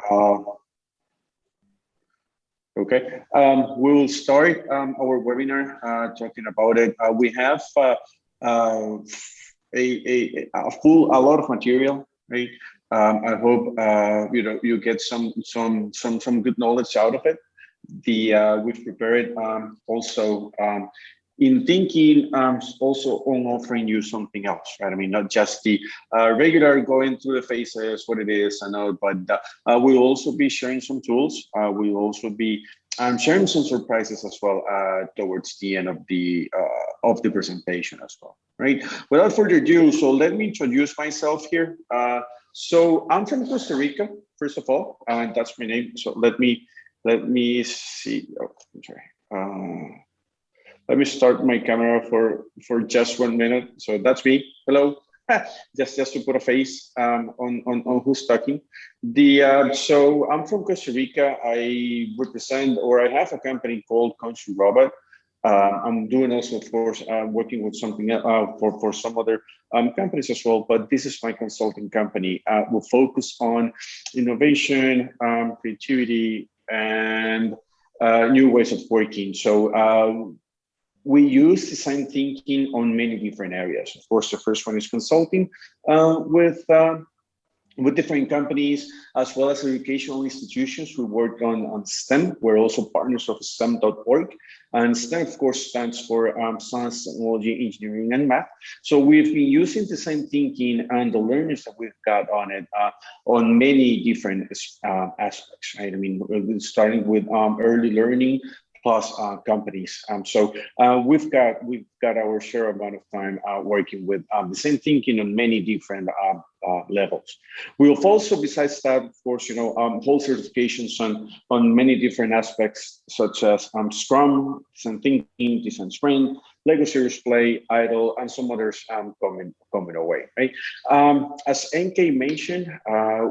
Uh, okay, we will start our webinar talking about it. We have a lot of material, right? I hope you get some good knowledge out of it. We've prepared also in thinking also on offering you something else, right? I mean, not just the regular going through the phases, what it is, I know, but we'll also be sharing some tools. We'll also be sharing some surprises as well towards the end of the presentation as well, right? Without further ado, so let me introduce myself here. So I'm from Costa Rica, first of all, and that's my name. So let me see. Oh, I'm sorry. Let me start my camera for just 1 minute. So that's me. Hello. just to put a face on who's talking. So I'm from Costa Rica. I represent, or I have a company called Constru-Robot. I'm doing also, of course, working with something for some other companies as well, but this is my consulting company. We'll focus on innovation, creativity, and new ways of working. So we use design thinking on many different areas. Of course, the first one is consulting with different companies, as well as educational institutions. We work on STEM. We're also partners of STEM.org. And STEM, of course, stands for Science, Technology, Engineering, and Math. So we've been using design thinking and the learners that we've got on it on many different aspects, right? I mean, starting with early learning, plus companies. So we've got our share amount of time working with the same thinking on many different levels. We'll also, besides that, of course, whole certifications on many different aspects, such as Scrum, design thinking, design sprint, Lego Serious Play, IDLE, and some others coming away, right? As NK mentioned,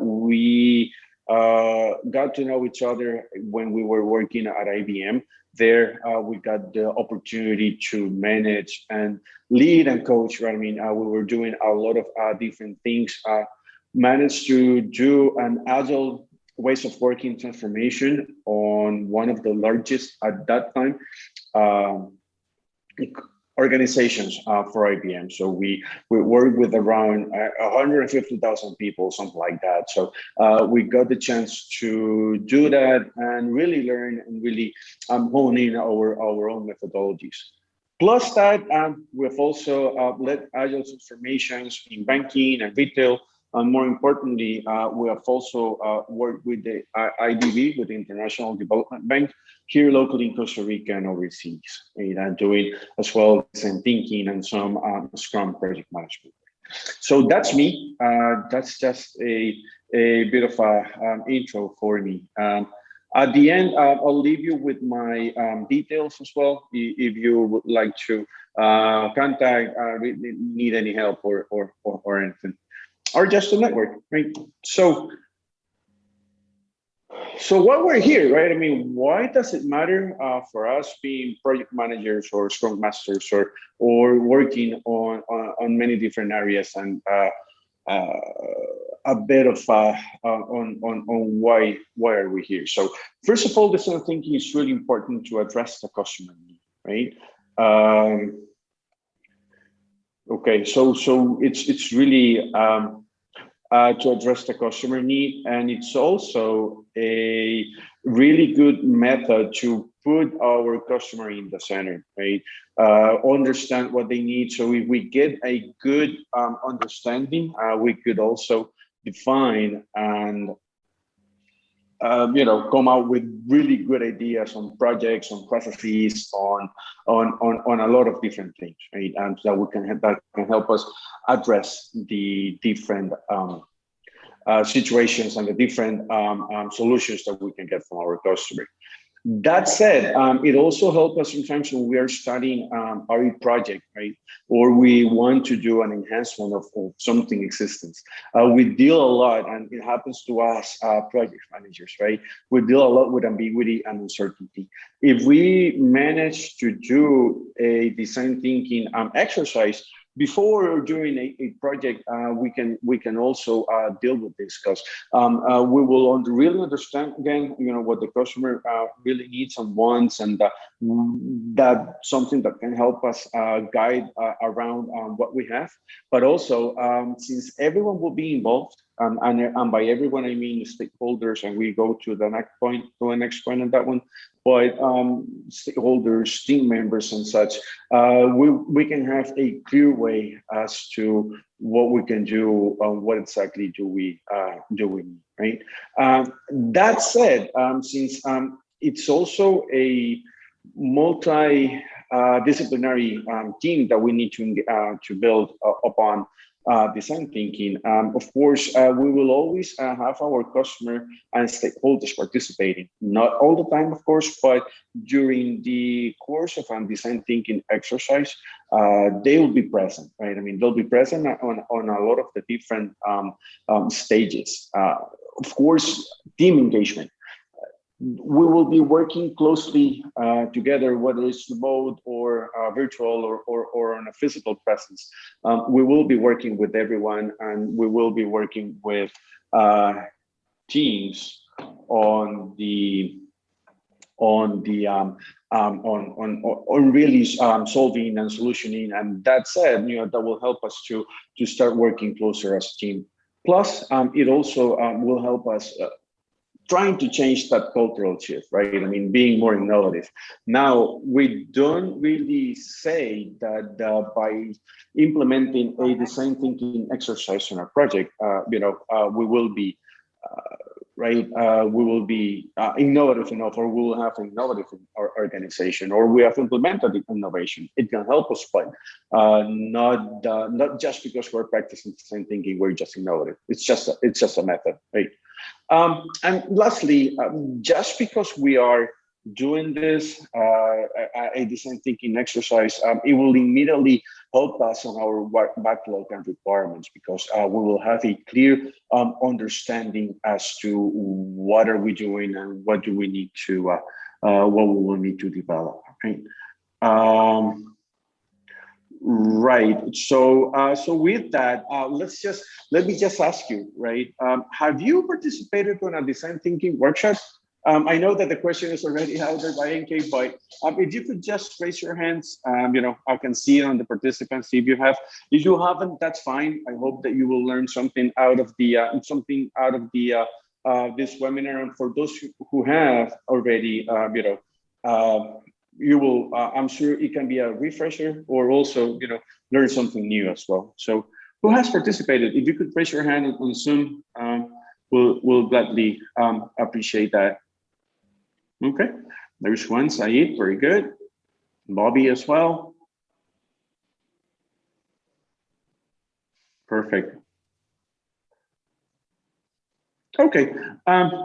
we got to know each other when we were working at IBM. There, we got the opportunity to manage and lead and coach, right? I mean, we were doing a lot of different things, managed to do an agile ways of working transformation on one of the largest at that time organizations for IBM. So we work with around 150,000 people, something like that. So we got the chance to do that and really learn and really hone in our own methodologies. Plus that, we've also led agile transformations in banking and retail. And more importantly, we have also worked with the IDB, with the International Development Bank, here locally in Costa Rica and overseas, and doing as well design thinking and some Scrum project management. So that's me. That's just a bit of a intro for me. At the end, I'll leave you with my details as well, if you would like to contact, need any help or anything, or just a network, right? So why we're here, right? I mean, why does it matter for us being project managers or Scrum Masters or working on many different areas, and a bit of on why are we here? So first of all, design thinking is really important to address the customer need, right? Okay, so it's really to address the customer need, and it's also a really good method to put our customer in the center, right? Understand what they need. So if we get a good understanding, we could also define and come out with really good ideas on projects, on processes, on a lot of different things, right? And that can help us address the different situations and the different solutions that we can get from our customer. That said, it also helps us sometimes when we are studying our project, right? Or we want to do an enhancement of something existence. We deal a lot, and it happens to us project managers, right? We deal a lot with ambiguity and uncertainty. If we manage to do a design thinking exercise, before or during a project, we can also deal with this, because we will really understand again, what the customer really needs and wants, and that's something that can help us guide around what we have. But also, since everyone will be involved, and by everyone I mean stakeholders, and we go to the next point, on that one. But stakeholders, team members, and such, we can have a clear way as to what we can do, what exactly do we need, right? That said, since it's also a multi-disciplinary team that we need to build upon. Design thinking. Of course, we will always have our customer and stakeholders participating. Not all the time, of course, but during the course of a design thinking exercise, they will be present, right? I mean, they'll be present on a lot of the different stages. Of course, team engagement. We will be working closely together, whether it's remote or virtual or on a physical presence. We will be working with everyone, and we will be working with teams on really solving and solutioning. And that said, that will help us to start working closer as a team. Plus, it also will help us trying to change that cultural shift, right? I mean, being more innovative. Now, we don't really say that by implementing a design thinking exercise in our project, we will be right. We will be innovative enough, or we will have an innovative organization, or we have implemented innovation. It can help us, but not just because we're practicing design thinking, we're just innovative. It's just a method, right? And lastly, just because we are doing this, a design thinking exercise, it will immediately help us on our backlog and requirements, because we will have a clear understanding as to what are we doing and what do we need to, what we will need to develop, right? Right. So, with that, let me just ask you, right? Have you participated in a design thinking workshop? I know that the question is already out there by NK, but if you could just raise your hands, I can see it on the participants. If you haven't, that's fine. I hope that you will learn something out of the this webinar. And for those who have already, you will, I'm sure it can be a refresher, or also, learn something new as well. So who has participated? If you could raise your hand on Zoom, we'll gladly appreciate that. Okay, there's one, Saeed, very good. Bobby as well. Perfect. Okay,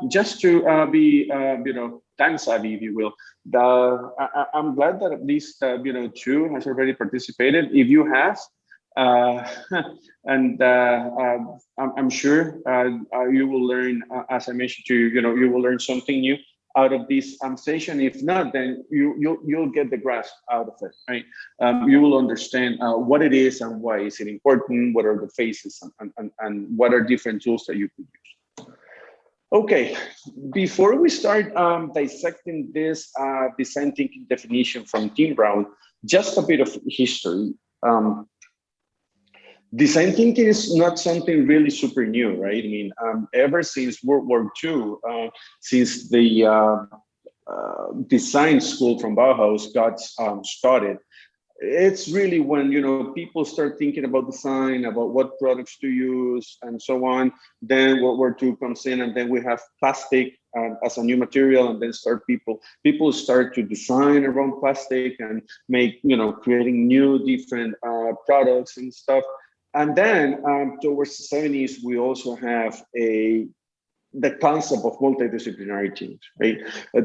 just to be, time savvy, if you will. I'm glad that at least, two has already participated. If you have, and I'm sure you will learn, as I mentioned to you, you will learn something new out of this session. If not, then you'll get the grasp out of it, right? You will understand what it is and why is it important, what are the phases, and what are different tools that you could use. Okay, before we start dissecting this design thinking definition from Tim Brown, just a bit of history. Design thinking is not something really super new, right? I mean, ever since World War II, since the design school from Bauhaus got started, it's really when, people start thinking about design, about what products to use, and so on. Then World War II comes in, and then we have plastic as a new material, and then people start to design around plastic and make, creating new different products and stuff. And then towards the 70s, we also have the concept of multidisciplinary teams, right?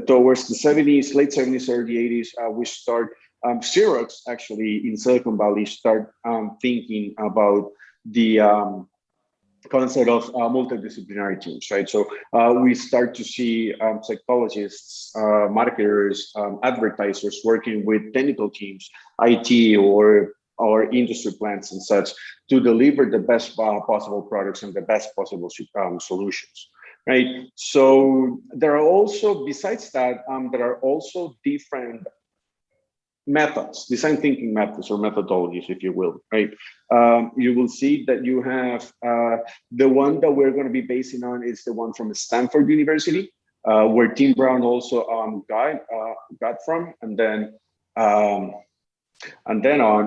Towards the 70s, late 70s, early 80s, we start, Xerox actually in Silicon Valley start thinking about the concept of multidisciplinary teams, right? So we start to see psychologists, marketers, advertisers working with technical teams, IT or our industry plants and such to deliver the best possible products and the best possible solutions, right? So there are also, besides that, there are also different methods, design thinking methods or methodologies, if you will, right? You will see that you have the one that we're going to be basing on is the one from Stanford University, where Tim Brown also got from, and then on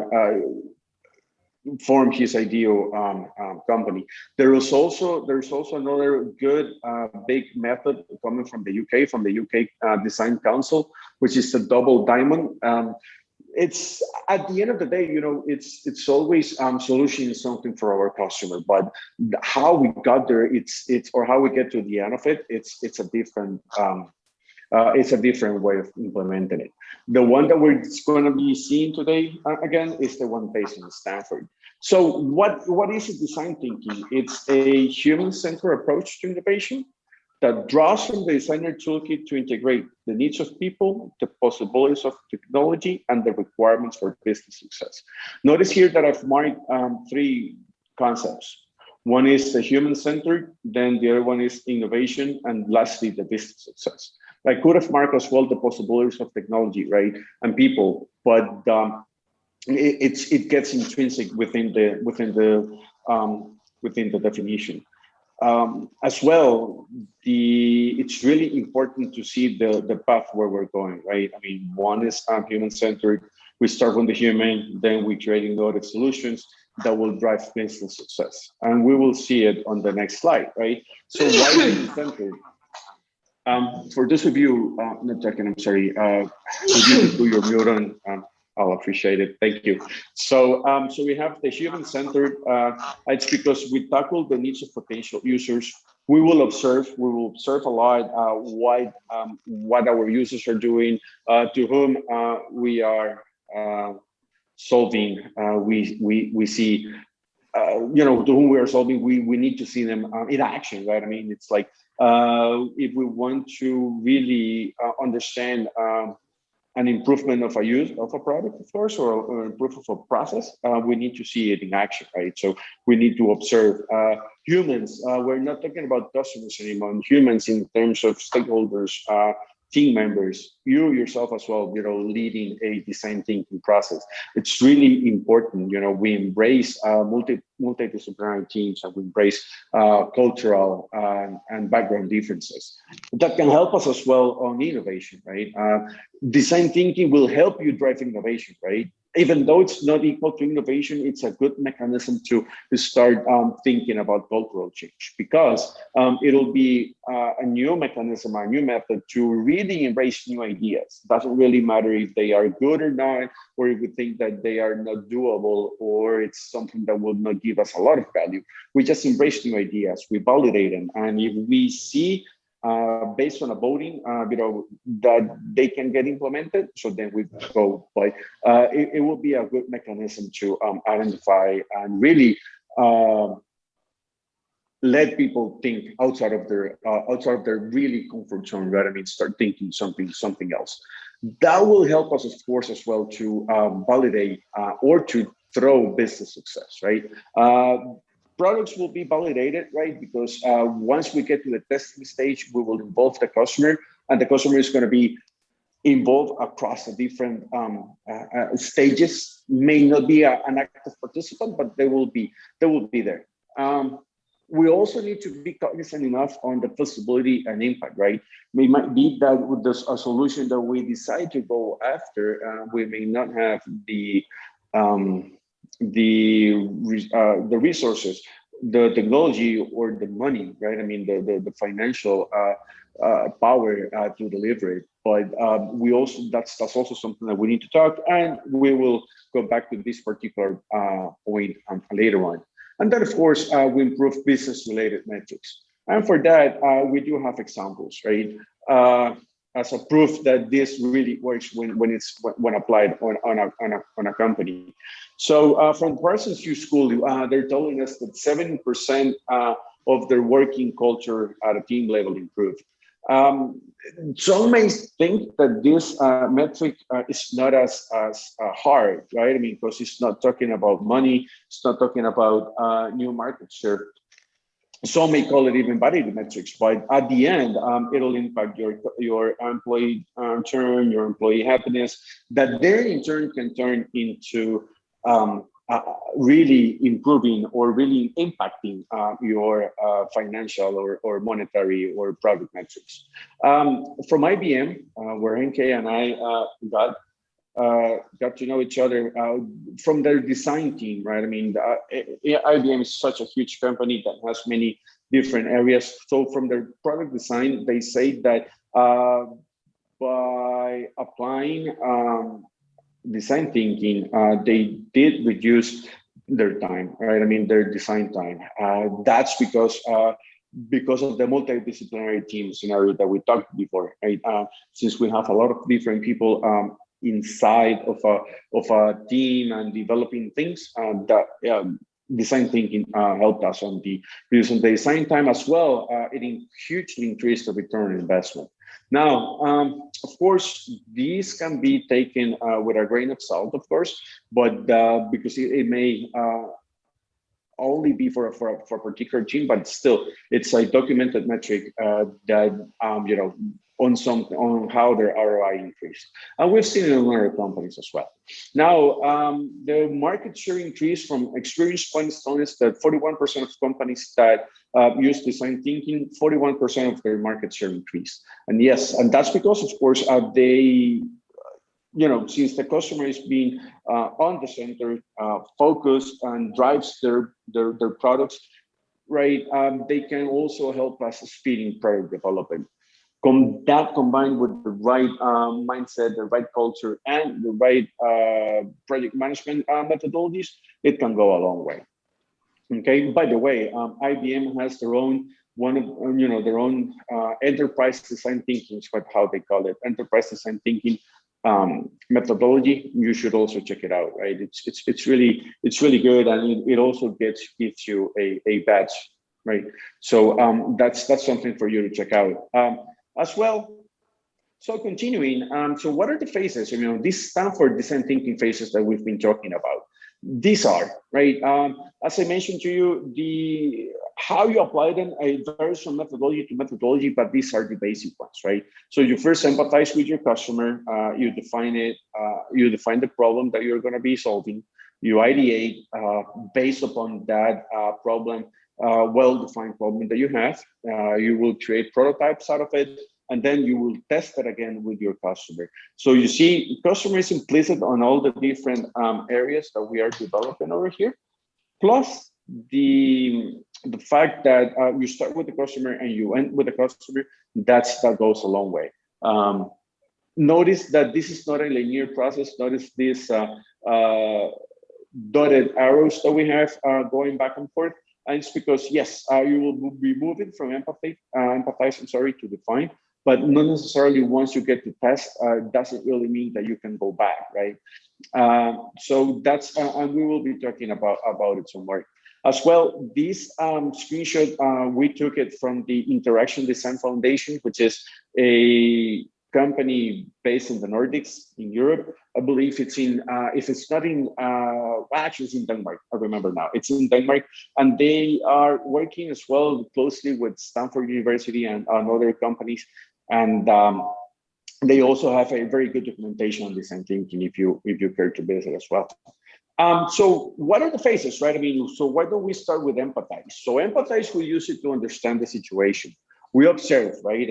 formed his ideal company. There's also another good big method coming from the UK, Design Council, which is the double diamond. It's at the end of the day, you know, it's always solutioning something for our customer, but how we got there, it's or how we get to the end of it, it's a different way of implementing it. The one that we're going to be seeing today, again, is the one based in Stanford. So what is design thinking? It's a human-centered approach to innovation that draws from the designer toolkit to integrate the needs of people, the possibilities of technology, and the requirements for business success. Notice here that I've marked 3 concepts. One is the human-centered, then the other one is innovation, and lastly, the business success. I could have marked as well the possibilities of technology, right, and people, but it gets intrinsic within the definition. As well, it's really important to see the path where we're going, right? I mean, one is human-centered. We start with the human, then we create innovative solutions that will drive business success, and we will see it on the next slide, right? So why human-centered? For those of you not checking, I'm sorry, if you could do your mute on, I'll appreciate it. Thank you. So, so we have the human-centered. It's because we tackle the needs of potential users. We will observe a lot what our users are doing, to whom we are solving. We see, you know, to whom we are solving. We need to see them in action, right? I mean, it's like if we want to really understand an improvement of a product, of course, or improvement of a process, we need to see it in action, right? So we need to observe humans. We're not talking about customers anymore. Humans in terms of stakeholders, team members, you yourself as well, you know, leading a design thinking process. It's really important, you know, we embrace multidisciplinary teams, and we embrace cultural and background differences. That can help us as well on innovation, right? Design thinking will help you drive innovation, right? Even though it's not equal to innovation, it's a good mechanism to start thinking about cultural change, because it'll be a new mechanism, a new method to really embrace new ideas. Doesn't really matter if they are good or not, or if we think that they are not doable, or it's something that will not give us a lot of value. We just embrace new ideas, we validate them, and if we see based on a voting, you know, that they can get implemented, so then we go. But it will be a good mechanism to identify and really let people think outside of their really comfort zone, right? I mean, start thinking something else. That will help us, of course, as well to validate or to throw business success, right? Products will be validated, right? Because once we get to the testing stage, we will involve the customer, and the customer is going to be involved across the different stages. May not be an active participant, but they will be there. We also need to be cognizant enough on the feasibility and impact, right? We might be that with a solution that we decide to go after, we may not have the resources, the technology, or the money, right? I mean, the financial power to deliver it. But we also, that's also something that we need to talk, and we will go back to this particular point later on. And then, of course, we improve business-related metrics. And for that, we do have examples, right? As a proof that this really works when applied on a company. So from Parsons Hughes School, they're telling us that 70% of their working culture at a team level improved. Some may think that this metric is not as hard, right? I mean, because it's not talking about money, it's not talking about new market share. Some may call it even vanity metrics, but at the end, it'll impact your employee turn, your employee happiness, that then in turn can turn into really improving or really impacting your financial or monetary or product metrics. From IBM, where NK and I got to know each other from their design team, right? I mean, IBM is such a huge company that has many different areas. So from their product design, they say that by applying design thinking, they did reduce their time, right? I mean, their design time. That's because of the multidisciplinary team scenario that we talked before, right? Since we have a lot of different people inside of a team and developing things, that design thinking helped us on the reducing the design time as well. It hugely increased the return on investment. Now, of course, these can be taken with a grain of salt, of course, but because it may only be for a particular team, but still, it's a documented metric that on how their ROI increased, and we've seen it in other companies as well. Now, the market share increase from experience points telling us that 41% of companies that use design thinking, 41% of their market share increased, and yes, and that's because, of course, they. Since the customer is being on the center, focused and drives their products, right? They can also help us speeding product development. That combined with the right mindset, the right culture, and the right project management methodologies, it can go a long way. Okay. By the way, IBM has their own their own enterprise design thinking, is how they call it, enterprise design thinking methodology. You should also check it out, right? It's really good, and it also gives you a badge, right? So that's something for you to check out as well. So continuing, so what are the phases? These stand for design thinking phases that we've been talking about. These are, right? As I mentioned to you, how you apply them, varies from methodology to methodology, but these are the basic ones, right? So you first empathize with your customer, you define it, you define the problem that you're going to be solving, you ideate based upon that problem, well-defined problem that you have, you will create prototypes out of it, and then you will test it again with your customer. So you see, customer is implicit on all the different areas that we are developing over here, plus the fact that you start with the customer and you end with the customer, that goes a long way. Notice that this is not a linear process. Notice these dotted arrows that we have going back and forth. And it's because, yes, you will be moving from empathize, to define, but not necessarily once you get to test, doesn't really mean that you can go back, right? So that's, and we will be talking about it some more. As well, this screenshot, we took it from the Interaction Design Foundation, which is a company based in the Nordics, in Europe. I believe it's in, if it's not in, actually it's in Denmark, I remember now. It's in Denmark, and they are working as well closely with Stanford University and other companies. And they also have a very good documentation on design thinking if you care to visit as well. So what are the phases, right? So why don't we start with empathize? So empathize, we use it to understand the situation. We observe, right?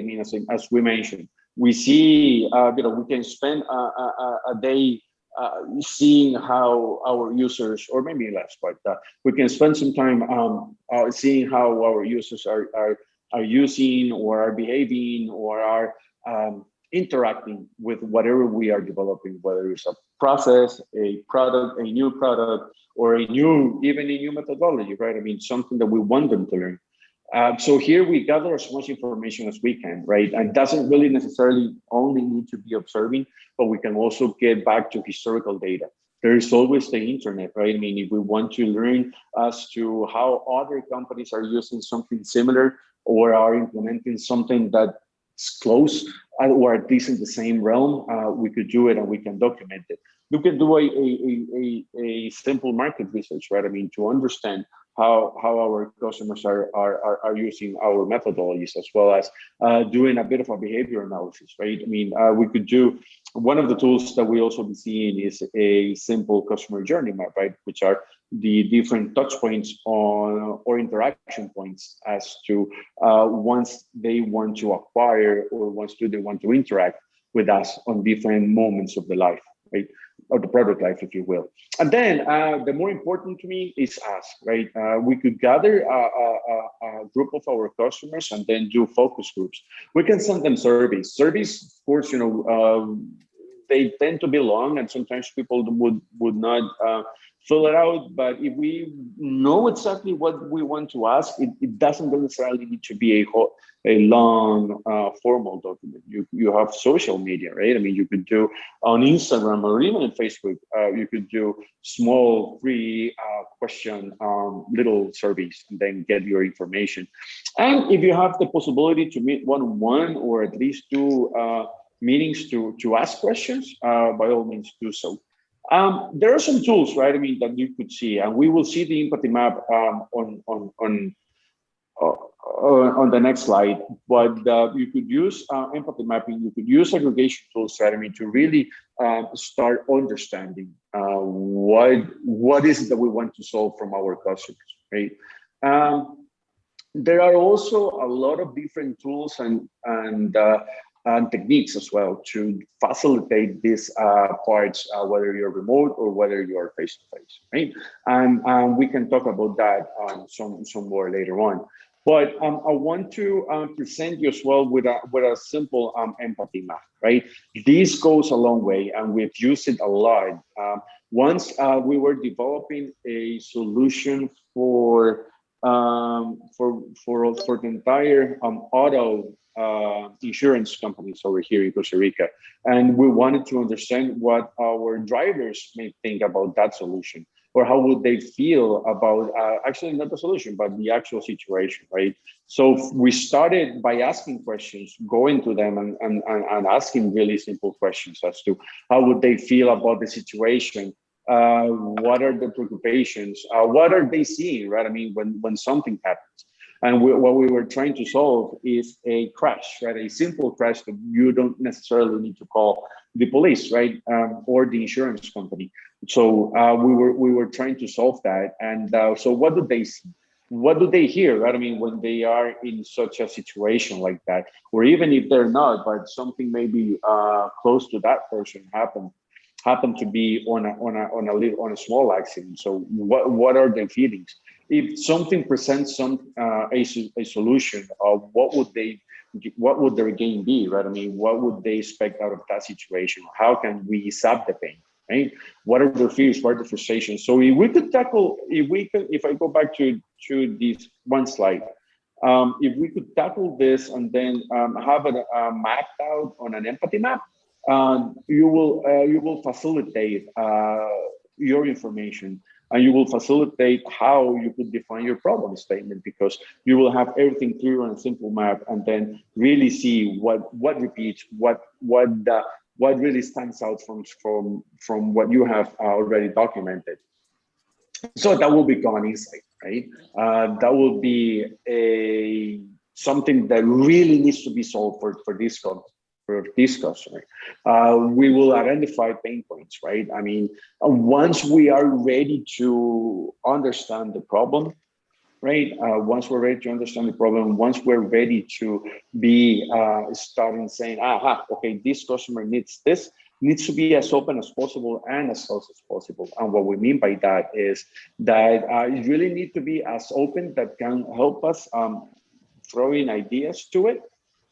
As we mentioned, we see, we can spend a day seeing how our users, or maybe less, but we can spend some time seeing how our users are using or are behaving or are interacting with whatever we are developing, whether it's a process, a product, a new product, or even a new methodology, right? Something that we want them to learn. So here we gather as much information as we can, right? And it doesn't really necessarily only need to be observing, but we can also get back to historical data. There is always the internet, right? If we want to learn as to how other companies are using something similar or are implementing something that close or at least in the same realm, we could do it and we can document it. We can do a simple market research, right? I mean, to understand how our customers are using our methodologies, as well as doing a bit of a behavior analysis, right? I mean, we could do, one of the tools that we also be seeing is a simple customer journey map, right? Which are the different touch points on or interaction points as to once they want to acquire or once do they want to interact with us on different moments of the life, right? Or the product life, if you will. And then the more important to me is us, right? We could gather a group of our customers and then do focus groups. We can send them surveys. Surveys, of course, they tend to be long, and sometimes people would not fill it out. But if we know exactly what we want to ask, it doesn't necessarily need to be a long formal document. You have social media, right? I mean, you could do on Instagram or even on Facebook, you could do small free question little surveys and then get your information. And if you have the possibility to meet one-on-one or at least do meetings to ask questions, by all means do so. There are some tools, right? I mean, that you could see, and we will see the empathy map on the next slide. But you could use empathy mapping. You could use aggregation tools, right? I mean, to really start understanding what is it that we want to solve from our customers, right? There are also a lot of different tools and techniques as well to facilitate these parts, whether you're remote or whether you're face-to-face, right? And we can talk about that some more later on. But I want to present you as well with a simple empathy map, right? This goes a long way, and we've used it a lot. Once we were developing a solution for the entire auto insurance companies over here in Costa Rica, and we wanted to understand what our drivers may think about that solution, or how would they feel about actually not the solution but the actual situation, right? So we started by asking questions, going to them and asking really simple questions as to how would they feel about the situation. What are the preoccupations? What are they seeing, right? I mean, when something happens. And what we were trying to solve is a crash, right? A simple crash that you don't necessarily need to call the police, right? Or the insurance company. So we were trying to solve that. And so what do they see? What do they hear, right? I mean, when they are in such a situation like that, or even if they're not, but something maybe close to that person happen to be on a small accident. So what are their feelings? If something presents a solution, what would their gain be, right? I mean, what would they expect out of that situation? How can we stop the pain, right? What are their fears? What are the frustrations? So if we could tackle, if I go back to this one slide, if we could tackle this and then have it mapped out on an empathy map, you will facilitate your information, and you will facilitate how you could define your problem statement, because you will have everything clear on a simple map, and then really see what repeats, what really stands out from what you have already documented. So that will become an insight, right? That will be something that really needs to be solved for this customer. We will identify pain points, right? I mean, once we are ready to understand the problem, right? Once we're ready to understand the problem, once we're ready to be starting saying, okay, this customer needs this, needs to be as open as possible and as close as possible. And what we mean by that is that you really need to be as open that can help us throw in ideas to it.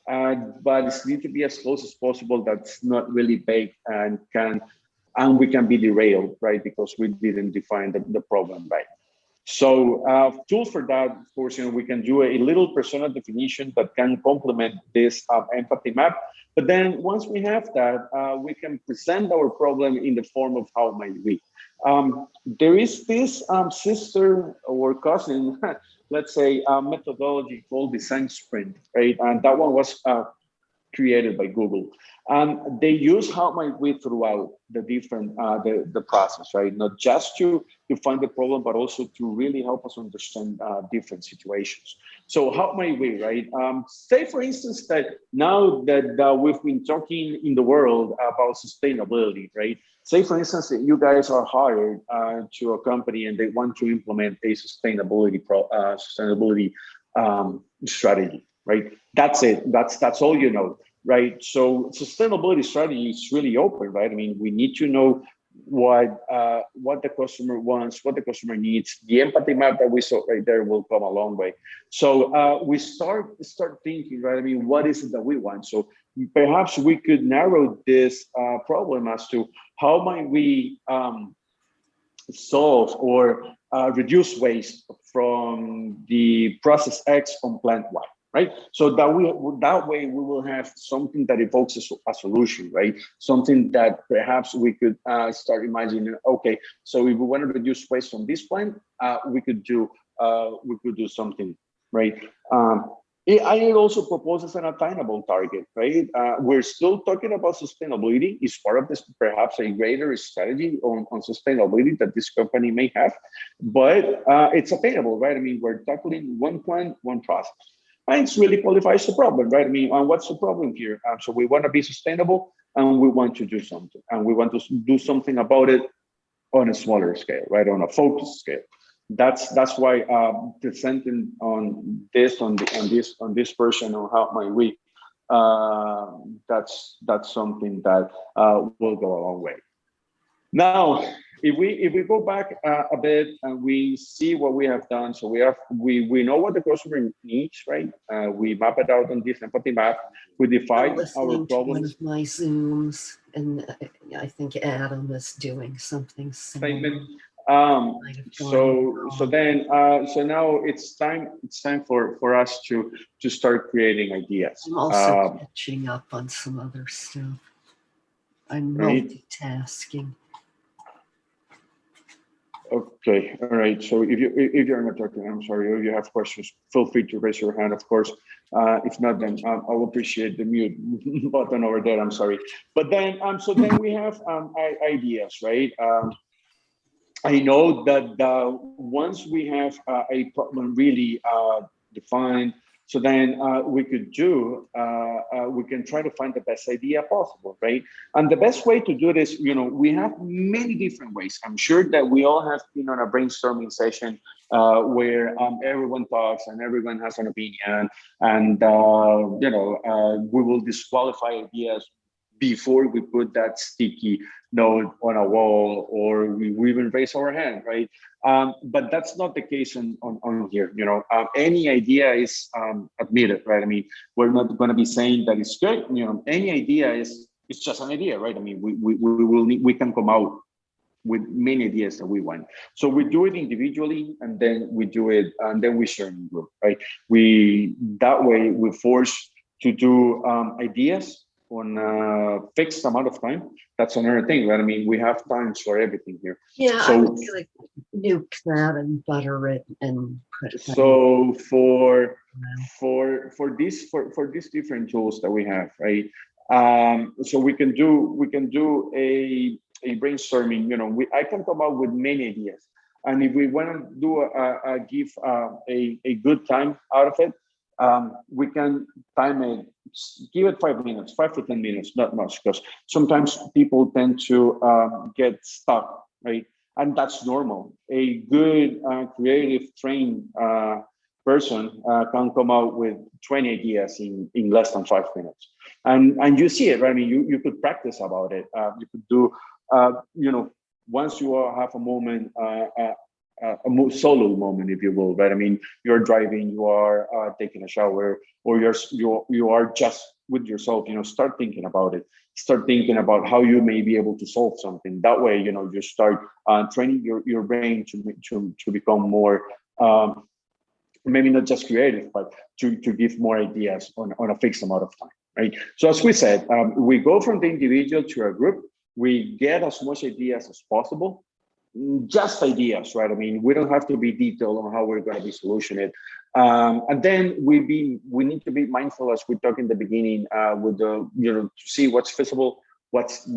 But it needs to be as close as possible that's not really vague and we can be derailed, right? Because we didn't define the problem right. So tools for that, of course, we can do a little persona definition that can complement this empathy map. But then once we have that, we can present our problem in the form of how might we. There is this sister or cousin, let's say, methodology called design sprint, right? And that one was created by Google. They use How Might We throughout the different the process, right? Not just to find the problem, but also to really help us understand different situations. So how might we, right? Say for instance that now that we've been talking in the world about sustainability, right? Say for instance that you guys are hired to a company and they want to implement a sustainability strategy, right? That's it. That's all you know, right? So sustainability strategy is really open, right? I mean, we need to know what the customer wants, what the customer needs. The empathy map that we saw right there will come a long way. So we start thinking, right? I mean, what is it that we want? So perhaps we could narrow this problem as to how might we solve or reduce waste from the process X on plant Y, right? So that way we will have something that evokes a solution, right? Something that perhaps we could start imagining. Okay, so if we want to reduce waste from this plant, we could do something, right? I also proposes an attainable target, right? We're still talking about sustainability. It's part of this, perhaps a greater strategy on sustainability that this company may have, but it's attainable, right? I mean, we're tackling one plant, one process. And it really qualifies the problem, right? I mean, and what's the problem here? So we want to be sustainable and we want to do something, and we want to do something about it on a smaller scale, right? On a focused scale. That's why presenting on this person on how might we, that's something that will go a long way. Now, if we go back a bit and we see what we have done, so we know what the customer needs, right? We map it out on this empathy map. We define our problems. One of my Zooms, and I think Adam is doing something similar. So now it's time for us to start creating ideas. I'm also catching up on some other stuff. I'm multitasking. Okay, all right. So if you're not talking, I'm sorry. If you have questions, feel free to raise your hand, of course. If not, then I'll appreciate the mute button over there. I'm sorry. But then, so then we have ideas, right? I know that once we have a problem really defined, so then we can try to find the best idea possible, right? And the best way to do this, we have many different ways. I'm sure that we all have been on a brainstorming session where everyone talks and everyone has an opinion, and we will disqualify ideas before we put that sticky note on a wall, or we even raise our hand, right? But that's not the case on here. Any idea is admitted, right? I mean, we're not going to be saying that it's good. Any idea it's just an idea, right? I mean, we can come out with many ideas that we want. So we do it individually, and then we do it, and then we share in group, right? That way we're forced to do ideas on a fixed amount of time. That's another thing, right? I mean, we have times for everything here. Yeah, so, I would like nuke that and butter it and put it. So for these different tools that we have, right? So we can do a brainstorming. I can come up with many ideas, and if we want to do give a good time out of it, we can time it, give it 5 minutes, 5 to 10 minutes, not much, because sometimes people tend to get stuck, right? And that's normal. A good creative trained person can come out with 20 ideas in less than 5 minutes. And you see it, right? I mean, you could practice about it. You could do, once you have a moment, a solo moment, if you will, right? I mean, you're driving, you are taking a shower, or you are just with yourself. Start thinking about it. Start thinking about how you may be able to solve something. That way, you start training your brain to become more, maybe not just creative, but to give more ideas on a fixed amount of time, right? So as we said, we go from the individual to a group. We get as much ideas as possible. just ideas, right? I mean, we don't have to be detailed on how we're going to be solution it. And then we need to be mindful, as we talked in the beginning, with the, to see what's feasible, what's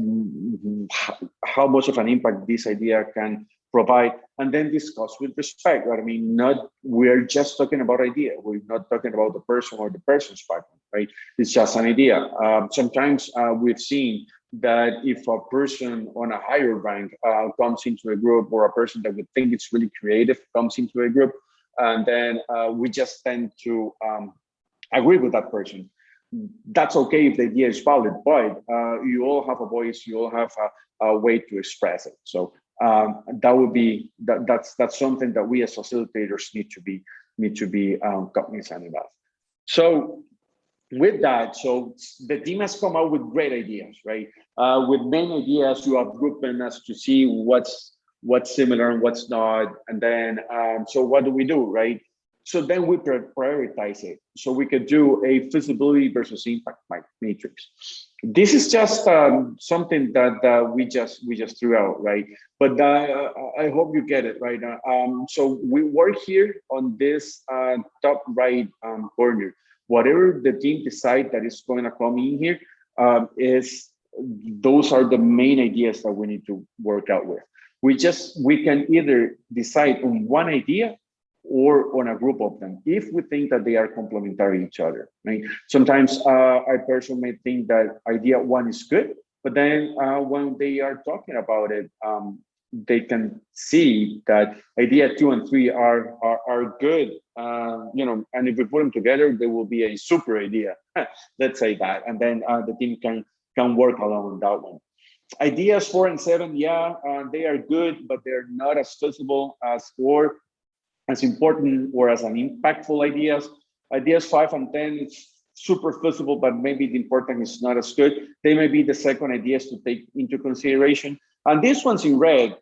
how much of an impact this idea can provide, and then discuss with respect, right? I mean, we're just talking about idea. We're not talking about the person or the person's partner, right? It's just an idea. Sometimes we've seen that if a person on a higher rank comes into a group, or a person that we think it's really creative comes into a group, and then we just tend to agree with that person. That's okay if the idea is valid, but you all have a voice, you all have a way to express it. So that would be that's something that we as facilitators need to be cognizant about. So with that, so the team has come out with great ideas, right? With main ideas, you have grouped them as to see what's similar and what's not, and then so what do we do, right? So then we prioritize it. So we could do a feasibility versus impact matrix. This is just something that we just threw out, right? But I hope you get it, right? So we work here on this top right corner. Whatever the team decide that is going to come in here, those are the main ideas that we need to work out with. We can either decide on one idea or on a group of them, if we think that they are complementary each other, right? Sometimes I personally may think that idea one is good, but then when they are talking about it, they can see that idea 2 and 3 are good, and if we put them together, they will be a super idea. Let's say that, and then the team can work along on that one. Ideas 4 and 7, they are good, but they're not as feasible or as important or as an impactful ideas. Ideas 5 and 10, it's super feasible, but maybe the important is not as good. They may be the second ideas to take into consideration. And these ones in red,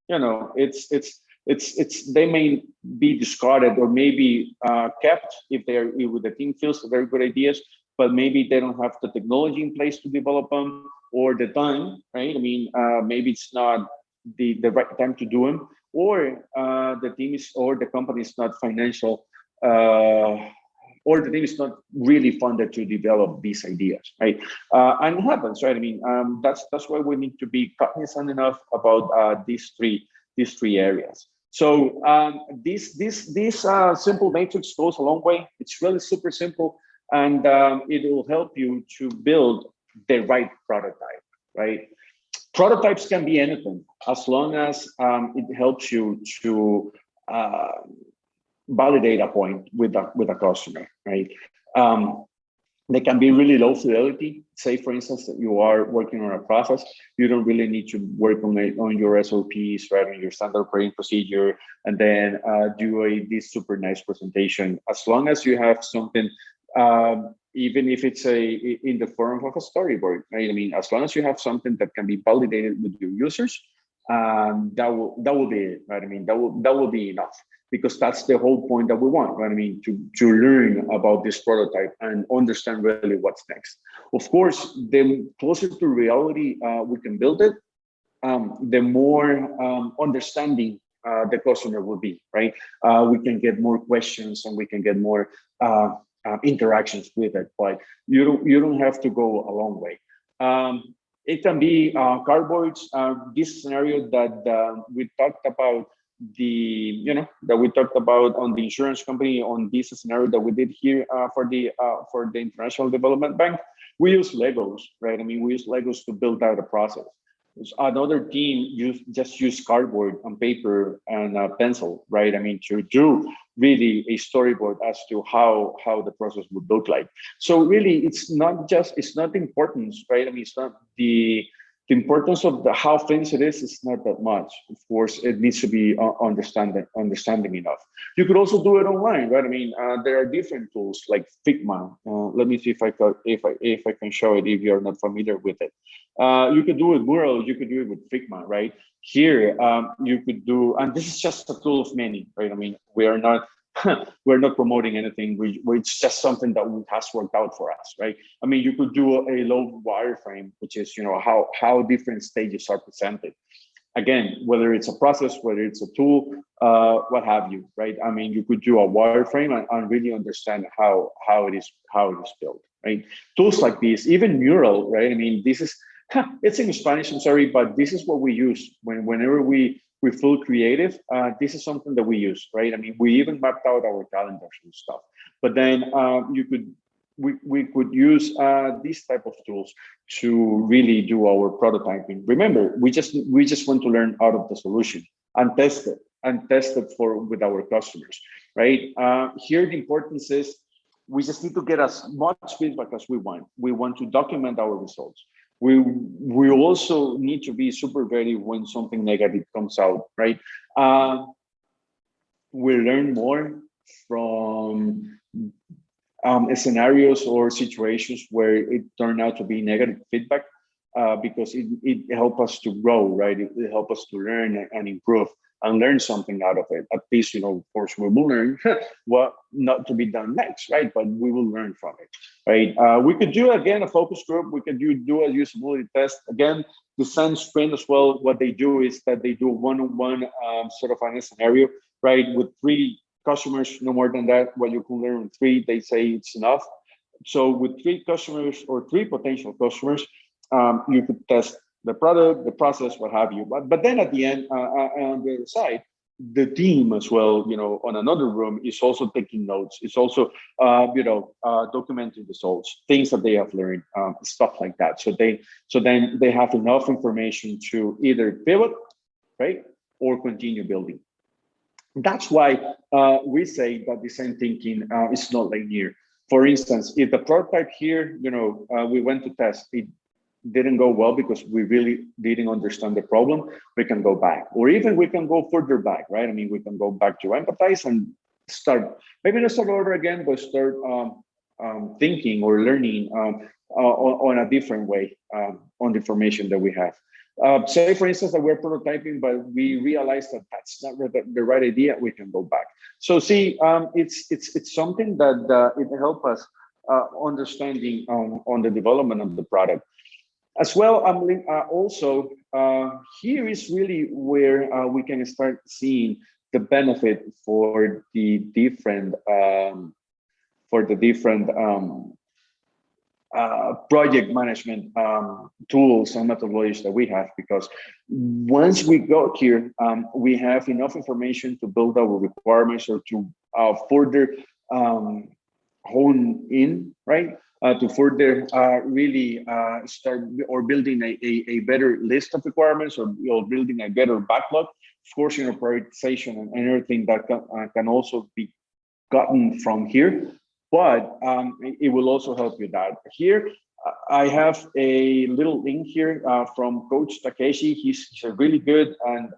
they may be discarded or maybe kept if the team feels very good ideas, but maybe they don't have the technology in place to develop them or the time, right? I mean, maybe it's not the right time to do them, or the team is, or the company is not financial, or the team is not really funded to develop these ideas, right? And it happens, right? I mean, that's why we need to be cognizant enough about these three areas. So this simple matrix goes a long way. It's really super simple, and it will help you to build the right prototype, right? Prototypes can be anything, as long as it helps you to validate a point with a customer, right? They can be really low fidelity. Say, for instance, that you are working on a process, you don't really need to work on your SOPs, right, on your standard operating procedure, and then do this super nice presentation. As long as you have something, even if it's in the form of a storyboard, right? I mean, as long as you have something that can be validated with your users, that will be it, right? I mean, that will be enough, because that's the whole point that we want, right? I mean, to learn about this prototype and understand really what's next. Of course, the closer to reality we can build it, the more understanding the customer will be, right? We can get more questions and we can get more interactions with it, but you don't have to go a long way. It can be cardboards. This scenario that we talked about, that we talked about on the insurance company, on this scenario that we did here for the International Development Bank, we use Legos, right? I mean, we use Legos to build out a process. Another team just use cardboard and paper and a pencil, right? I mean, to do really a storyboard as to how the process would look like. So really, it's not the importance, right? I mean, it's not the importance of how finished it is not that much. Of course, it needs to be understanding enough. You could also do it online, right? I mean, there are different tools like Figma. Let me see if I can show it if you're not familiar with it. You could do it Mural, you could do it with Figma, right? Here, you could do, and this is just a tool of many, right? I mean, we're not promoting anything. It's just something that has worked out for us, right? I mean, you could do a low wireframe, which is how different stages are presented, Again, whether it's a process, whether it's a tool, what have you, right? I mean, you could do a wireframe and really understand how it is built, right? Tools like this, even Mural, right? I mean, this is it's in Spanish. I'm sorry, but this is what we use whenever we feel creative. This is something that we use, right? I mean, we even mapped out our calendars and stuff. But then we could use these type of tools to really do our prototyping. Remember, we just want to learn out of the solution and test it with our customers, right? Here the importance is we just need to get as much feedback as we want. We want to document our results. We also need to be super ready when something negative comes out, right? We learn more from scenarios or situations where it turned out to be negative feedback, because it helps us to grow, right? It helps us to learn and improve and learn something out of it. At least, of course, we will learn what not to be done next, right? But we will learn from it, right? We could do, again, a focus group. We could do a usability test. Again, design sprint as well. What they do is that they do a one-on-one sort of a scenario, right? With 3 customers, no more than that. What you can learn with 3, they say it's enough. So with 3 customers or 3 potential customers, you could test the product, the process, what have you. But then at the end, on the other side, the team as well, on another room is also taking notes. It's also, documenting results, things that they have learned, stuff like that. So then they have enough information to either pivot, right, or continue building. That's why we say that design thinking is not linear. For instance, if the prototype here, we went to test, it didn't go well because we really didn't understand the problem, we can go back. Or even we can go further back, right? I mean, we can go back to Empathize and start, maybe not start over again, but start thinking or learning on a different way on the information that we have. Say, for instance, that we're prototyping, but we realize that that's not the right idea, we can go back. So see, it's something that it helps us understanding on the development of the product. As well, also, here is really where we can start seeing the benefit for the different project management tools and methodologies that we have, because once we go here, we have enough information to build our requirements or to further hone in, right? To further really start or building a better list of requirements, or building a better backlog. Of course, prioritization and everything that can also be gotten from here, but it will also help you that. Here, I have a little link here from Coach Takeshi. He's a really good and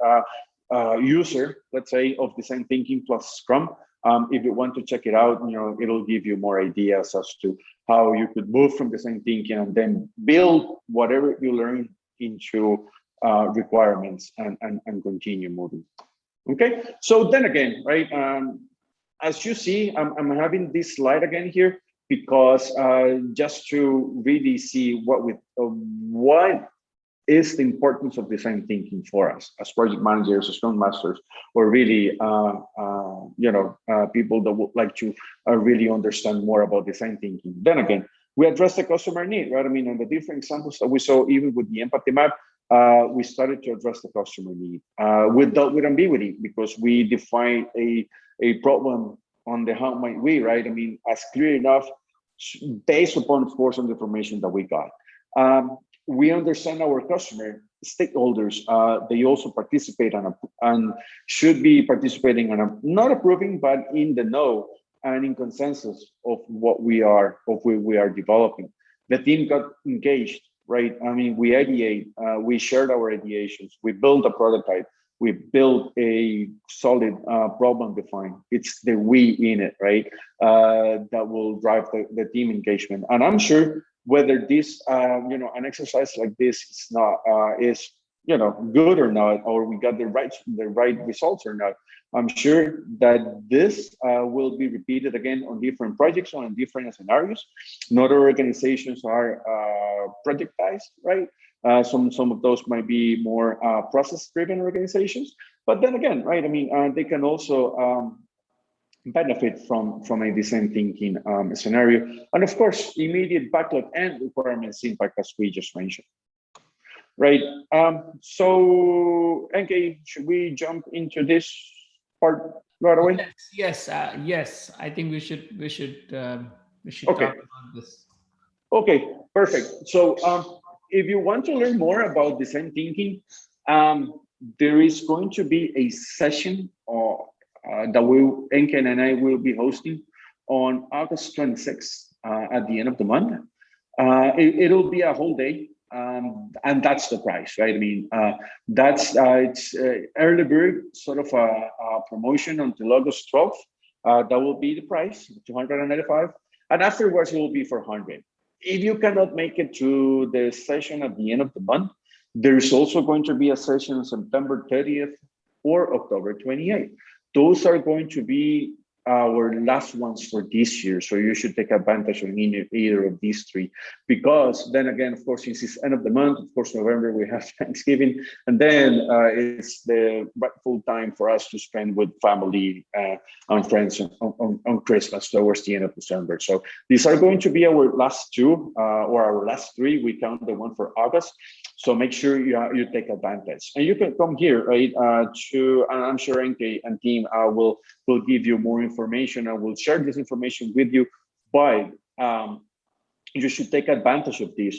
user, let's say, of design thinking plus Scrum. If you want to check it out, it'll give you more ideas as to how you could move from design thinking and then build whatever you learn into requirements and continue moving. Okay, so then again, right? As you see, I'm having this slide again here because just to really see what is the importance of design thinking for us as project managers, as Scrum Masters, or really, people that would like to really understand more about design thinking. Then again, we address the customer need, right? I mean, on the different examples that we saw, even with the empathy map, we started to address the customer need. We dealt with ambiguity because we defined a problem on the how might we, right? I mean, as clear enough, based upon, of course, on the information that we got. We understand our customer stakeholders. They also participate and should be participating on not approving, but in the know and in consensus of what we are developing. The team got engaged, right? I mean, we ideate, we shared our ideations, we built a prototype, we built a solid problem defined. It's the we in it, right? That will drive the team engagement. And I'm sure whether this, an exercise like this is not good or not, or we got the right results or not, I'm sure that this will be repeated again on different projects or in different scenarios. Not all organizations are projectized, right? Some of those might be more process-driven organizations. But then again, right? I mean, they can also benefit from a design thinking scenario, and of course, immediate backlog and requirements impact, as we just mentioned. Right. So, NK, should we jump into this part right away? Yes. I think we should Okay. talk about this. Okay, perfect. So if you want to learn more about design thinking, there is going to be a session that Enken and I will be hosting on August 26th at the end of the month. It'll be a whole day, and that's the price, right? I mean, it's early bird, sort of a promotion until August 12th. That will be the price, 295, and afterwards it will be 400. If you cannot make it to the session at the end of the month, there's also going to be a session on September 30th or October 28th. Those are going to be our last ones for this year. So you should take advantage of either of these three, because then again, of course, since it's end of the month, of course, November, we have Thanksgiving, and then it's the rightful time for us to spend with family and friends on Christmas towards the end of December. So these are going to be our last two or our last three. We count the one for August. So make sure you take advantage, and you can come here, right? And I'm sure NK and team will give you more information. I will share this information with you, but you should take advantage of this.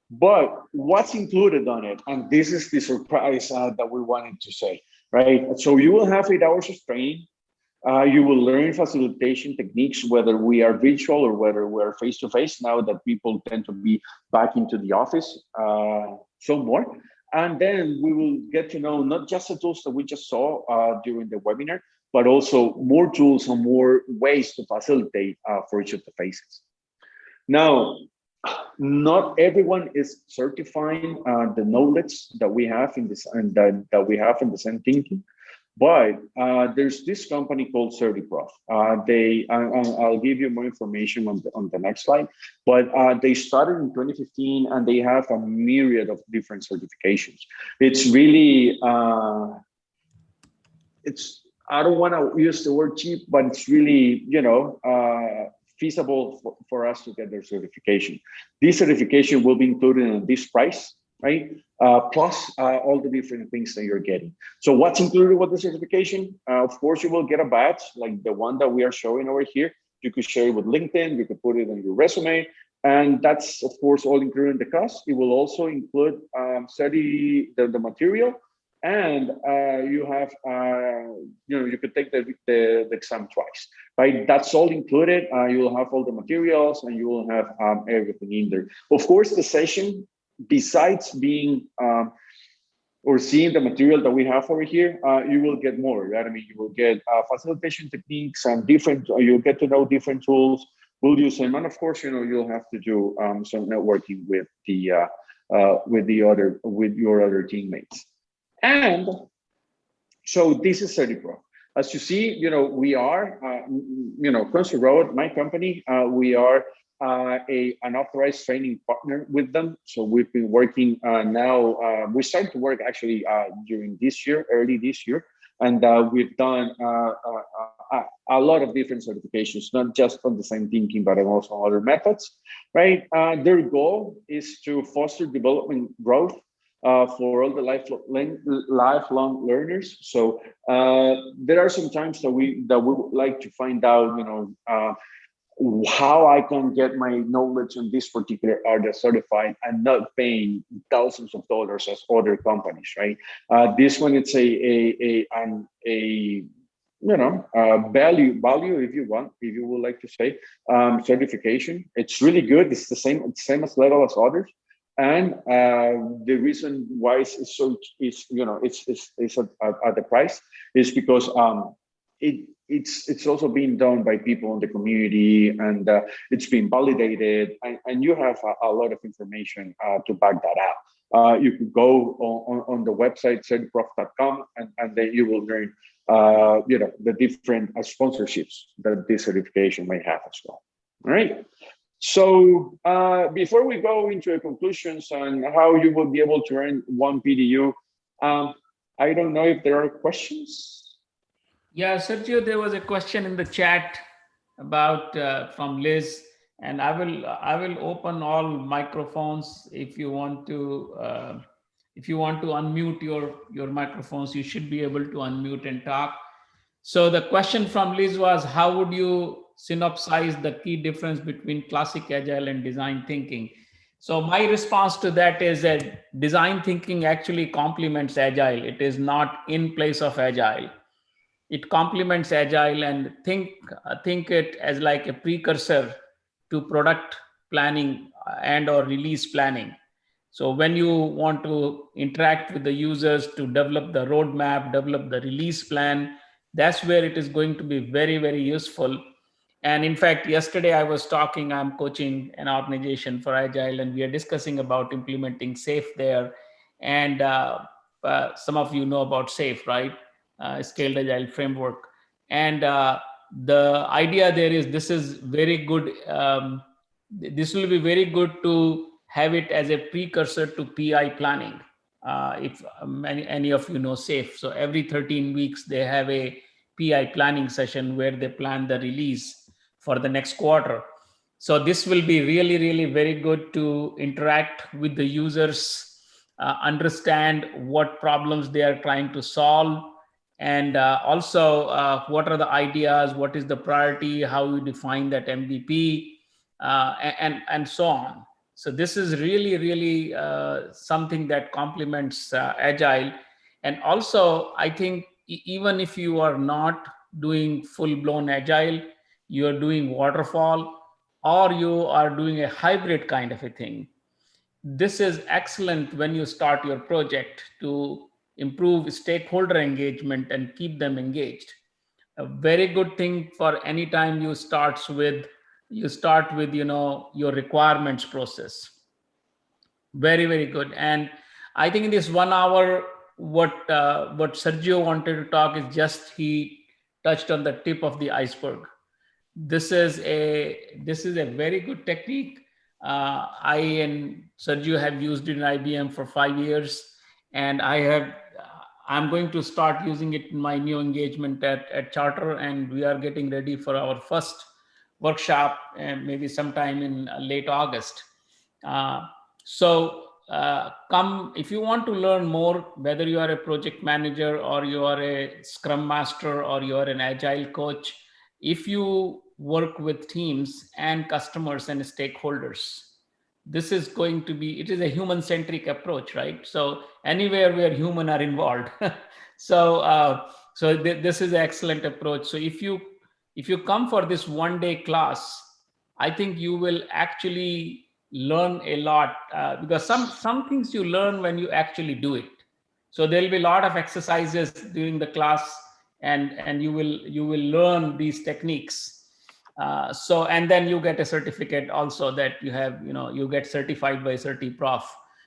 But what's included on it, and this is the surprise that we wanted to say, right? So you will have 8 hours of training. You will learn facilitation techniques, whether we are virtual or whether we're face-to-face, now that people tend to be back into the office some more. And then we will get to know not just the tools that we just saw during the webinar, but also more tools and more ways to facilitate for each of the phases. Now, not everyone is certifying the knowledge that we have in this and that we have in design thinking. But there's this company called Certibro. I'll give you more information on the next slide. But they started in 2015, and they have a myriad of different certifications. It's really, I don't want to use the word cheap, but it's really, feasible for us to get their certification. This certification will be included in this price, right? Plus all the different things that you're getting. So what's included with the certification? Of course, you will get a badge like the one that we are showing over here. You could share it with LinkedIn, you could put it on your resume, and that's of course all included in the cost. It will also include the material, and you have you could take the exam twice, right? That's all included. You will have all the materials, and you will have everything in there. Of course, the session, besides being or seeing the material that we have over here, you will get more, right? I mean, you will get facilitation techniques and you'll get to know different tools. We'll use them, and of course, you'll have to do some networking with your other teammates. And so this is Certibro. As you see, we are, Constru-Robot, my company, we are an authorized training partner with them. So we've been working now, we started to work actually during early this year. And we've done a lot of different certifications, not just on design thinking, but also other methods, right? Their goal is to foster development growth for all the lifelong learners. So there are some times that we would like to find out, how I can get my knowledge on this particular area certified and not paying thousands of dollars as other companies, right? This one, it's a value, if you would like to say, certification. It's really good. It's the same as level as others. And the reason why it's at the price is because it's also being done by people in the community, and it's been validated, and you have a lot of information to back that up. You can go on the website certibro.com, and then you will learn the different sponsorships that this certification may have as well. All right. So before we go into the conclusions on how you will be able to earn one PDU, I don't know if there are questions. Yeah, Sergio, there was a question in the chat about from Liz, and I will open all microphones. If you want to unmute your microphones, you should be able to unmute and talk. So the question from Liz was, how would you synopsize the key difference between classic agile and design thinking? So my response to that is that design thinking actually complements agile. It is not in place of agile. It complements agile, and think it as like a precursor to product planning and or release planning. So when you want to interact with the users to develop the roadmap, develop the release plan, that's where it is going to be very, very useful. And in fact, yesterday I'm coaching an organization for agile, and we are discussing about implementing safe there. And some of you know about safe, right? Scaled agile framework. And the idea there is, this is very good. This will be very good to have it as a precursor to PI planning. If any of you know safe, so every 13 weeks they have a PI planning session where they plan the release for the next quarter. So this will be really, really very good to interact with the users, understand what problems they are trying to solve, and also what are the ideas, what is the priority, how you define that MVP, and so on. So this is really, really something that complements agile. And also, I think even if you are not doing full-blown agile, you are doing waterfall, or you are doing a hybrid kind of a thing, this is excellent when you start your project to improve stakeholder engagement and keep them engaged. A very good thing for any time you start with your requirements process. Very, very good. And I think in this 1 hour, what Sergio wanted to talk is just he touched on the tip of the iceberg. This is a very good technique. I and Sergio have used it in IBM for 5 years, and I'm going to start using it in my new engagement at Charter, and we are getting ready for our first workshop, and maybe sometime in late August. Come if you want to learn more, whether you are a project manager or you are a Scrum Master or you are an Agile coach, if you work with teams and customers and stakeholders, this is going to be, it is a human centric approach, right? So anywhere where human are involved. This is an excellent approach. So if you come for this 1 day class, I think you will actually learn a lot, because some things you learn when you actually do it. So there'll be a lot of exercises during the class, and you will learn these techniques. And then you get a certificate also, that you get certified by Certiprof.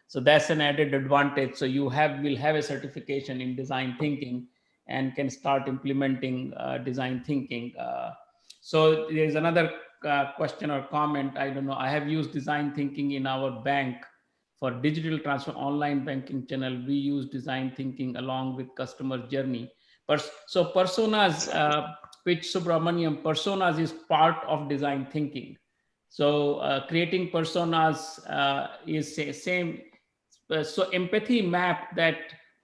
So that's an added advantage. So will have a certification in design thinking and can start implementing design thinking. So there's another question or comment. I don't know. I have used design thinking in our bank for digital transfer online banking channel. We use design thinking along with customer journey. So personas, which Subramaniam, personas is part of design thinking. So creating personas is same. So empathy map, that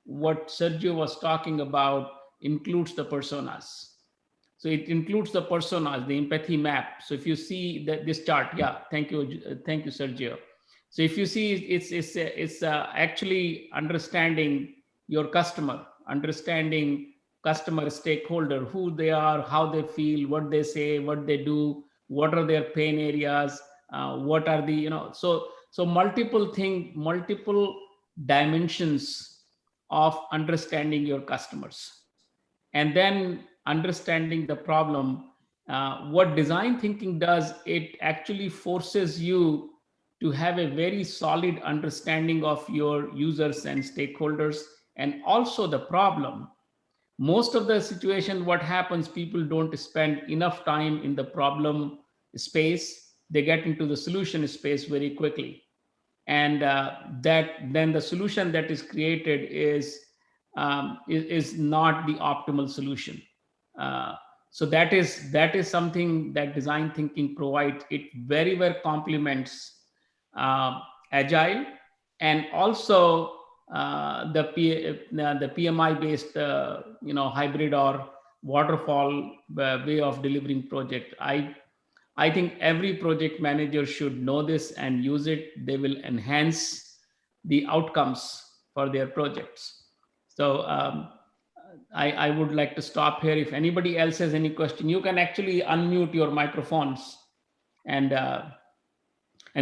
what Sergio was talking about, includes the personas. So it includes the personas, the empathy map. So if you see this chart, yeah, thank you, Sergio. So if you see, it's actually understanding your customer, understanding customer stakeholder, who they are, how they feel, what they say, what they do, what are their pain areas, what are the so multiple dimensions of understanding your customers, and then understanding the problem. What design thinking does, it actually forces you to have a very solid understanding of your users and stakeholders, and also the problem. Most of the situation, what happens, people don't spend enough time in the problem space, they get into the solution space very quickly. And that then the solution that is created is not the optimal solution. So that is something that design thinking provides. It very well complements agile, and also the PMI based hybrid or waterfall way of delivering project. I think every project manager should know this and use it. They will enhance the outcomes for their projects. So I would like to stop here. If anybody else has any question, you can actually unmute your microphones. And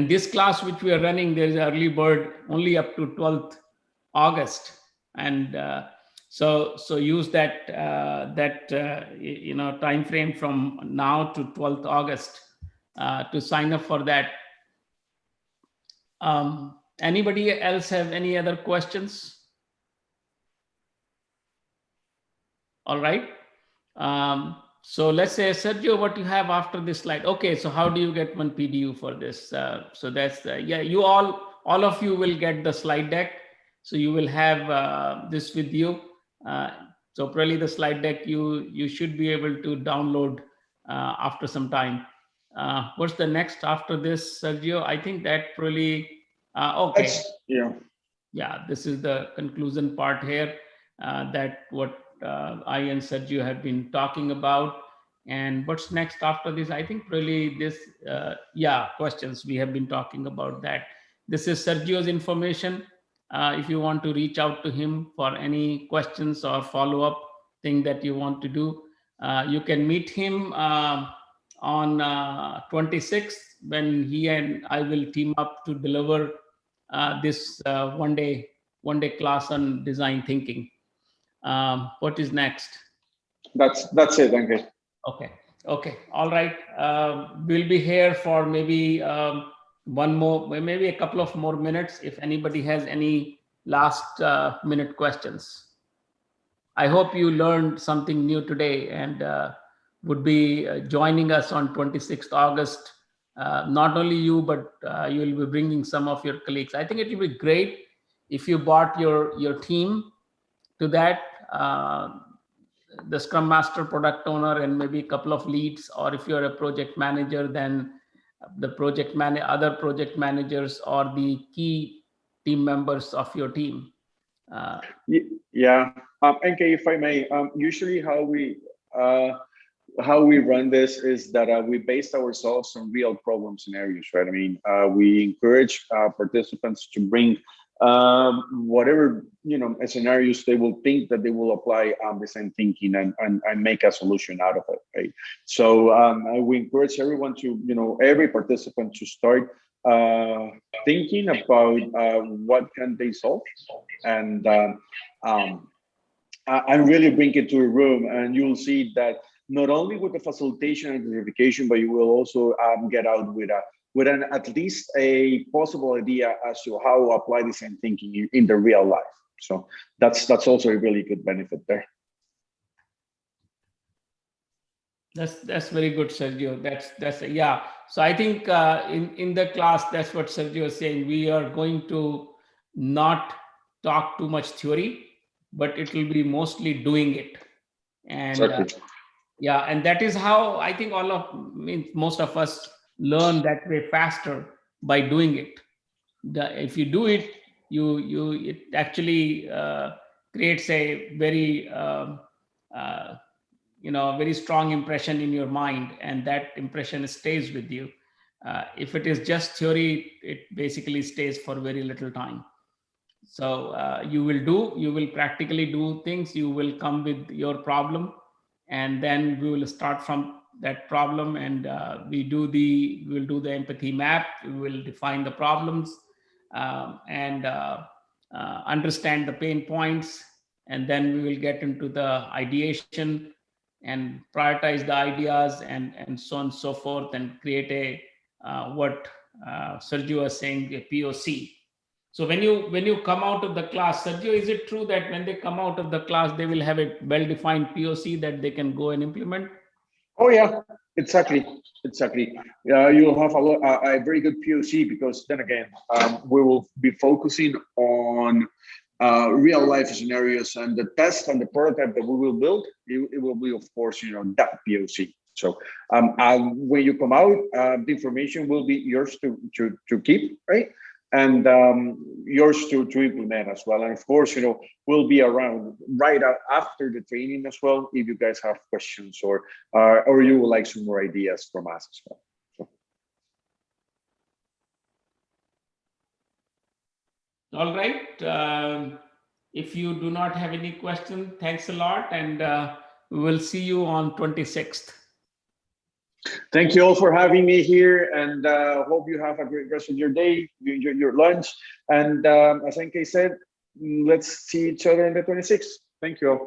this class which we are running, there is early bird only up to 12th August. And so use that time frame from now to 12th August to sign up for that. Anybody else have any other questions? All right. So let's say, Sergio, what you have after this slide. Okay, so how do you get one PDU for this? So that's, yeah, you all of you will get the slide deck. So you will have this with you. So probably the slide deck you should be able to download after some time. What's the next after this, Sergio? I think that probably, okay. Yeah, this is the conclusion part here, that what I and Sergio have been talking about. And what's next after this? I think really this, yeah, questions. We have been talking about that. This is Sergio's information. If you want to reach out to him for any questions or follow-up thing that you want to do, you can meet him on 26th, when he and I will team up to deliver this one day class on design thinking. What is next? That's it. Thank you. Okay. All right. We'll be here for maybe maybe a couple of more minutes if anybody has any last minute questions. I hope you learned something new today and would be joining us on 26th August. Not only you, but you will be bringing some of your colleagues. I think it will be great if you brought your team to that, the Scrum Master, product owner, and maybe a couple of leads. Or if you're a project manager, then the other project managers or the key team members of your team. Yeah, NK, if I may, usually how we run this is that we based ourselves on real problem scenarios, right? I mean, we encourage participants to bring whatever scenarios they will think that they will apply the same thinking and make a solution out of it, right? So we encourage everyone to, every participant to start thinking about what can they solve, and really bring it to a room, and you'll see that not only with the facilitation and verification, but you will also get out with at least a possible idea as to how to apply the same thinking in the real life. So that's also a really good benefit there. That's very good, Sergio. That's yeah. So I think in the class, that's what Sergio is saying. We are going to not talk too much theory, but it will be mostly doing it. And yeah, and that is how I think most of us learn that way faster, by doing it. If you do it, it actually creates a very very strong impression in your mind, and that impression stays with you. If it is just theory, it basically stays for very little time. So you will practically do things. You will come with your problem, and then we will start from that problem, and we will do the empathy map. We will define the problems and understand the pain points, and then we will get into the ideation and prioritize the ideas and so on and so forth, and create a what Sergio was saying, a POC. So when you come out of the class, Sergio, is it true that when they come out of the class, they will have a well-defined POC that they can go and implement? Oh yeah, Exactly, exactly. You'll have a very good POC, because then again, we will be focusing on real life scenarios, and the test and the prototype that we will build, it will be, of course, that POC. So when you come out, the information will be yours to keep, right? And yours to implement as well. And of course, we'll be around right after the training as well, if you guys have questions, or you would like some more ideas from us as well. So. All right. If you do not have any questions, thanks a lot, and we will see you on 26th. Thank you all for having me here, and hope you have a great rest of your day. You enjoy your lunch, and as Enke said, let's see each other on the 26th. Thank you all.